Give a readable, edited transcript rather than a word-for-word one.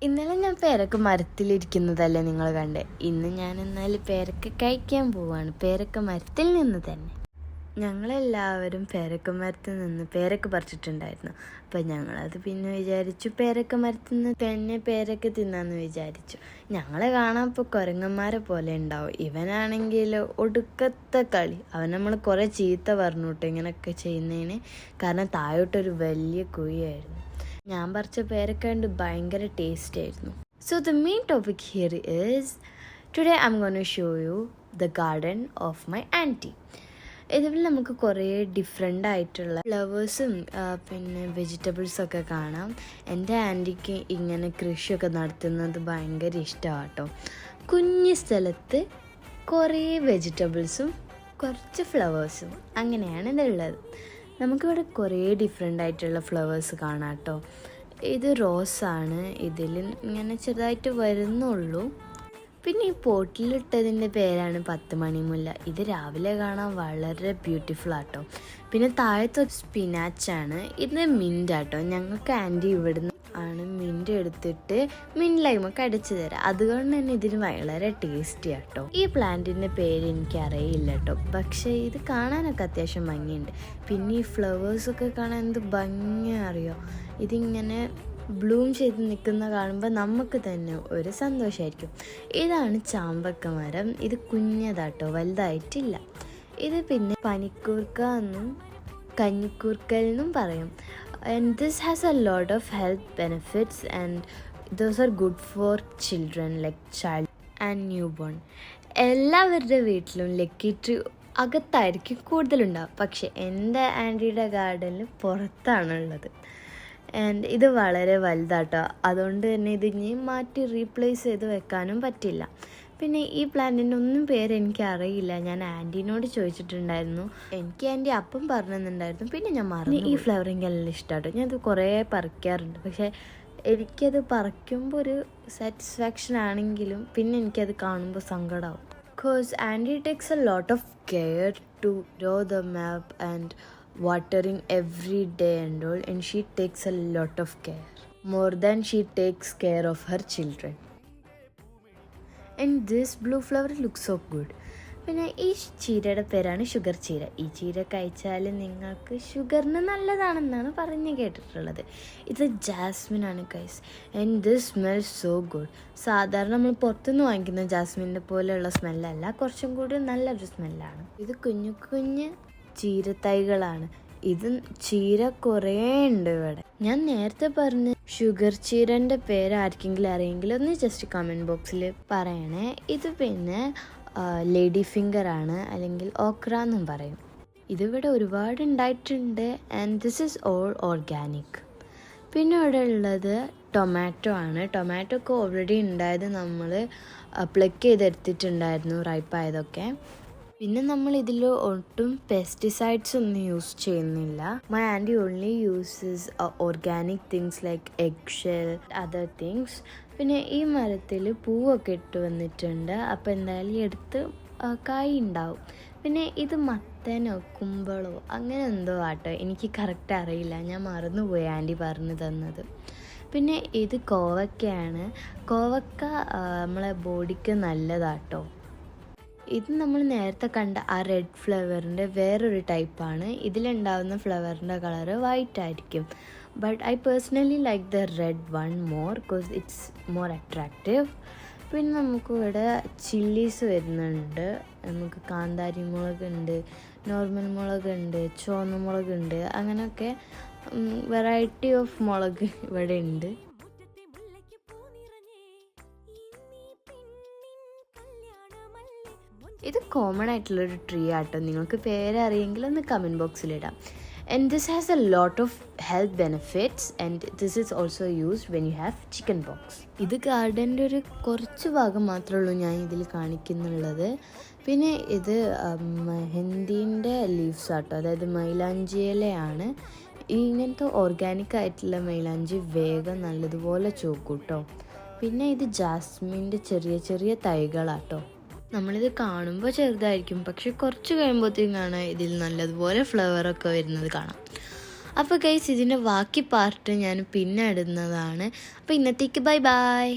ഇന്നലെ ഞാൻ പേരക്ക മരത്തിലിരിക്കുന്നതല്ലേ നിങ്ങൾ കണ്ടേ. ഇന്ന് ഞാൻ എന്നാൽ പേരക്ക കഴിക്കാൻ പോവാണ്, പേരക്ക മരത്തിൽ നിന്ന് തന്നെ. ഞങ്ങളെല്ലാവരും പേരക്ക മരത്തിൽ നിന്ന് പേരക്ക പറിച്ചിട്ടുണ്ടായിരുന്നു. അപ്പം ഞങ്ങളത് പിന്നെ വിചാരിച്ചു പേരക്ക മരത്തിൽ നിന്ന് തന്നെ പേരക്ക തിന്നാന്ന് വിചാരിച്ചു. ഞങ്ങളെ കാണാൻ ഇപ്പോൾ കുരങ്ങന്മാരെ പോലെ ഉണ്ടാവും. ഇവനാണെങ്കിൽ ഒടുക്കത്തെ കളി. അവൻ നമ്മൾ കുറേ ചീത്ത പറഞ്ഞു കേട്ടോ ഇങ്ങനെയൊക്കെ ചെയ്യുന്നതിന്. കാരണം താഴോട്ടൊരു വലിയ കുഴിയായിരുന്നു. ഞാൻ പറിച്ച പേരക്ക കണ്ട് ഭയങ്കര ടേസ്റ്റ് ആയിരുന്നു. So the main topic here is today I M gonna show you the garden of my anti. ഇതിൽ നമുക്ക് കുറേ ഡിഫറെൻ്റ് ആയിട്ടുള്ള ഫ്ലവേഴ്സും പിന്നെ വെജിറ്റബിൾസൊക്കെ കാണാം. എൻ്റെ ആൻറ്റിക്ക് ഇങ്ങനെ കൃഷിയൊക്കെ നടത്തുന്നത് ഭയങ്കര ഇഷ്ടമാണ് കേട്ടോ. കുഞ്ഞു സ്ഥലത്ത് കുറേ വെജിറ്റബിൾസും കുറച്ച് ഫ്ലവേഴ്സും അങ്ങനെയാണ് ഇതുള്ളത്. നമുക്കിവിടെ കുറേ ഡിഫറെൻ്റ് ആയിട്ടുള്ള ഫ്ലവേഴ്സ് കാണാം കേട്ടോ. ഇത് റോസാണ്, ഇതിൽ ഇങ്ങനെ ചെറുതായിട്ട് വരുന്നുള്ളൂ. പിന്നെ ഈ പോട്ടിലിട്ടതിൻ്റെ പേരാണ് 10 മണിമുല്ല. ഇത് രാവിലെ കാണാൻ വളരെ ബ്യൂട്ടിഫുൾ ആട്ടോ. പിന്നെ താഴത്തെ സ്പിനാച്ചാണ്, ഇത് മിൻ്റ് ആട്ടോ. ഞങ്ങൾക്ക് ആൻറ്റി ഇവിടുന്ന് ആണ് മിൻ്റ് എടുത്തിട്ട് മിൻ്റ് ലൈമൊക്കെ അടിച്ചു തരാം. അതുകൊണ്ട് തന്നെ ഇതിന് വളരെ ടേസ്റ്റി ആട്ടോ. ഈ പ്ലാന്റിൻ്റെ പേര് എനിക്കറിയില്ല കേട്ടോ, പക്ഷേ ഇത് കാണാനൊക്കെ അത്യാവശ്യം ഭംഗിയുണ്ട്. പിന്നെ ഈ ഫ്ലവേഴ്സൊക്കെ കാണാൻ എന്ത് ഭംഗിയാ അറിയോ. ഇതിങ്ങനെ ബ്ലൂം ചെയ്ത് നിൽക്കുന്ന കാണുമ്പോൾ നമുക്ക് തന്നെ ഒരു സന്തോഷമായിരിക്കും. ഇതാണ് ചാമ്പക്ക മരം. ഇത് കുഞ്ഞതാട്ടോ, വലുതായിട്ടില്ല. ഇത് പിന്നെ പനിക്കൂർക്ക എന്നും കഞ്ഞിക്കൂർക്കൽ എന്നും പറയും. And this has a lot of health benefits and those are good for children like child and newborn. എല്ലാവരുടെ വീട്ടിലും ലക്കി ട്രീ അകത്തായിരിക്കും കൂടുതലുണ്ടാവും. പക്ഷെ എൻ്റെ ആൻറ്റിയുടെ ഗാർഡനിൽ പുറത്താണുള്ളത്. ആൻഡ് ഇത് വളരെ വലുതാട്ടോ. അതുകൊണ്ട് തന്നെ ഇത് ഇനി മാറ്റി റീപ്ലേസ് ചെയ്ത് വെക്കാനും പറ്റില്ല. പിന്നെ ഈ പ്ലാന്റിൻ്റെ ഒന്നും പേര് എനിക്കറിയില്ല. ഞാൻ ആൻറ്റീനോട് ചോദിച്ചിട്ടുണ്ടായിരുന്നു. എനിക്ക് ആൻറ്റി അപ്പം പറഞ്ഞു തന്നിട്ടുണ്ടായിരുന്നു, പിന്നെ ഞാൻ മറന്നു. ഈ ഫ്ലവറിങ് എല്ലാം ഇഷ്ടമാട്ടോ. ഞാനത് കുറേ പറിക്കാറുണ്ട്. പക്ഷേ എനിക്കത് പറിക്കുമ്പോൾ ഒരു സാറ്റിസ്ഫാക്ഷൻ ആണെങ്കിലും പിന്നെ എനിക്കത് കാണുമ്പോൾ സങ്കടമാവും. Because aunty takes a lot of care to grow the map and watering every day and all, and she takes a lot of care, more than she takes care of her children. And this blue flower looks so good. പിന്നെ ഈ ചീരയുടെ പേരാണ് sugar ചീര. ഈ ചീര കഴിച്ചാൽ നിങ്ങൾക്ക് ഷുഗറിന് നല്ലതാണെന്നാണ് പറഞ്ഞ് കേട്ടിട്ടുള്ളത്. ഇത് ജാസ്മിനാണ് guys, and this smells so good. സാധാരണ നമ്മൾ പുറത്തുനിന്ന് വാങ്ങിക്കുന്ന ജാസ്മിൻ്റെ പോലെയുള്ള സ്മെല്ലല്ല, കുറച്ചും കൂടി നല്ലൊരു സ്മെല്ലാണ്. ഇത് കുഞ്ഞു കുഞ്ഞ് ചീരത്തൈകളാണ്. ഇത് ചീര കുറേ ഉണ്ട് ഇവിടെ. ഞാൻ നേരത്തെ പറഞ്ഞ ഷുഗർ ചീരൻ്റെ പേര് ആർക്കെങ്കിലും അറിയെങ്കിൽ ഒന്ന് ജസ്റ്റ് കമൻറ്റ് ബോക്സിൽ പറയണേ. ഇത് പിന്നെ ലേഡി ഫിംഗർ ആണ്, അല്ലെങ്കിൽ ഓക്ര എന്നും പറയും. ഇതിവിടെ ഒരുപാട് ഉണ്ടായിട്ടുണ്ട്. And this is all organic. പിന്നെ ഇവിടെ ഉള്ളത് ടൊമാറ്റോ ആണ്. ടൊമാറ്റോ ഒക്കെ ഓൾറെഡി ഉണ്ടായത് നമ്മൾ പ്ലക്ക് ചെയ്തെടുത്തിട്ടുണ്ടായിരുന്നു, റൈപ്പായതൊക്കെ. പിന്നെ നമ്മൾ ഇതിൽ ഒട്ടും പെസ്റ്റിസൈഡ്സ് ഒന്നും യൂസ് ചെയ്യുന്നില്ല. My anti only uses organic things like egg shell, other things. പിന്നെ ഈ മരത്തിൽ പൂവൊക്കെ ഇട്ട് വന്നിട്ടുണ്ട്. അപ്പോൾ എന്തായാലും എടുത്ത് കായ് ഉണ്ടാവും. പിന്നെ ഇത് മത്തനോ കുമ്പളോ അങ്ങനെ എന്തോ ആട്ടോ, എനിക്ക് കറക്റ്റ് അറിയില്ല, ഞാൻ മറന്നുപോയി ആൻറ്റി പറഞ്ഞു തന്നത്. പിന്നെ ഇത് കോവക്കയാണ്. കോവക്ക നമ്മളെ ബോഡിക്ക് നല്ലതാട്ടോ. ഇത് നമ്മൾ നേരത്തെ കണ്ട ആ റെഡ് ഫ്ലവറിൻ്റെ വേറൊരു ടൈപ്പാണ്. ഇതിലുണ്ടാവുന്ന ഫ്ലവറിൻ്റെ കളറ് വൈറ്റ് ആയിരിക്കും. But I personally like the red one more because it's more attractive. പിന്നെ നമുക്ക് ഇവിടെ ചില്ലീസ് വരുന്നുണ്ട്. നമുക്ക് കാന്താരി മുളകുണ്ട്, നോർമൽ മുളകുണ്ട്, ചുവന്ന മുളകുണ്ട്, അങ്ങനെയൊക്കെ വെറൈറ്റി ഓഫ് മുളക് ഇവിടെ ഉണ്ട്. ഇത് കോമൺ ആയിട്ടുള്ളൊരു ട്രീ ആട്ടോ. നിങ്ങൾക്ക് പേരറിയെങ്കിൽ ഒന്ന് കമൻറ്റ് ബോക്സിലിടാം. And this has a lot of health benefits and this is also used when you have chicken pox. ഇത് ഗാർഡൻ്റെ ഒരു കുറച്ച് ഭാഗം മാത്രമേ ഉള്ളൂ ഞാൻ ഇതിൽ കാണിക്കുന്നുള്ളത്. പിന്നെ ഇത് മെഹന്തിൻ്റെ ലീവ്സ് ആട്ടോ, അതായത് മൈലാഞ്ചി ഇലയാണ്. ഇങ്ങനത്തെ ഓർഗാനിക് ആയിട്ടുള്ള മൈലാഞ്ചി വേഗം നല്ലതുപോലെ ചോക്കും കേട്ടോ. പിന്നെ ഇത് ജാസ്മിൻ്റെ ചെറിയ ചെറിയ തൈകളാട്ടോ. നമ്മളിത് കാണുമ്പോൾ ചെറുതായിരിക്കും, പക്ഷെ കുറച്ച് കഴിയുമ്പോഴത്തേക്കും കാണാം ഇതിൽ നല്ലതുപോലെ ഫ്ലവറൊക്കെ വരുന്നത് കാണാം. അപ്പോൾ ഗൈസ് ഇതിൻ്റെ ബാക്കി പാർട്ട് ഞാൻ പിന്നെ ഇടുന്നതാണ്. അപ്പോൾ ഇന്നത്തേക്ക് ബൈ ബൈ.